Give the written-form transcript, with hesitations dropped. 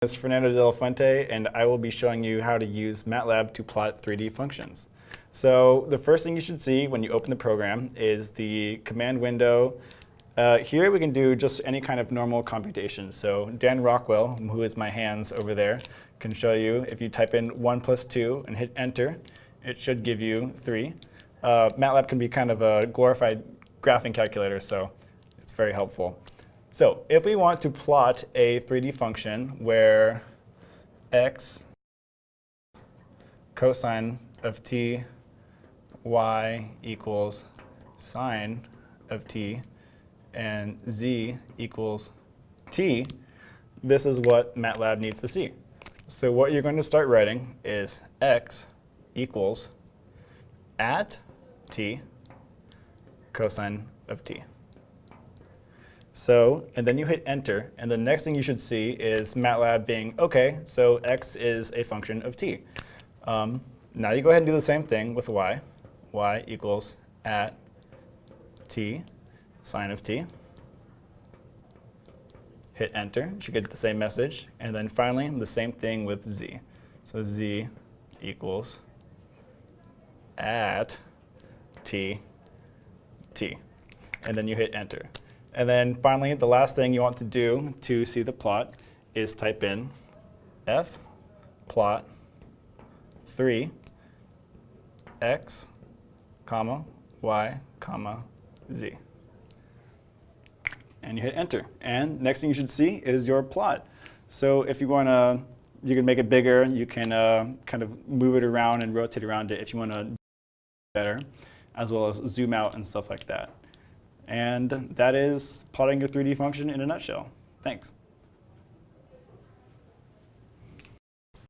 It's Fernando de Fuente, and I will be showing you how to use Matlab to plot 3D functions. So the first thing you should see when you open the program is the command window. Here we can do just any kind of normal computation. So Dan Rockwell, who is my hands over there, can show you if you type in 1 plus 2 and hit enter, it should give you 3. Matlab can be kind of a glorified graphing calculator, so it's very helpful. So if we want to plot a 3D function where x cosine of t, y equals sine of t, and z equals t, this is what Matlab needs to see. So what you're going to start writing is x equals at t cosine of t. So, and then you hit enter, and the next thing you should see is Matlab being, OK, so x is a function of t. Now you go ahead and do the same thing with y. Y equals at t sine of t. Hit enter, you should get the same message. And then finally, the same thing with z. So z equals at t. And then you hit enter. And then finally, the last thing you want to do to see the plot is type in f plot 3 x, comma, y, comma, z. And you hit enter. And next thing you should see is your plot. So if you want to, you can make it bigger. You can kind of move it around and rotate around it if you want to better, as well as zoom out and stuff like that. And that is plotting your 3D function in a nutshell. Thanks.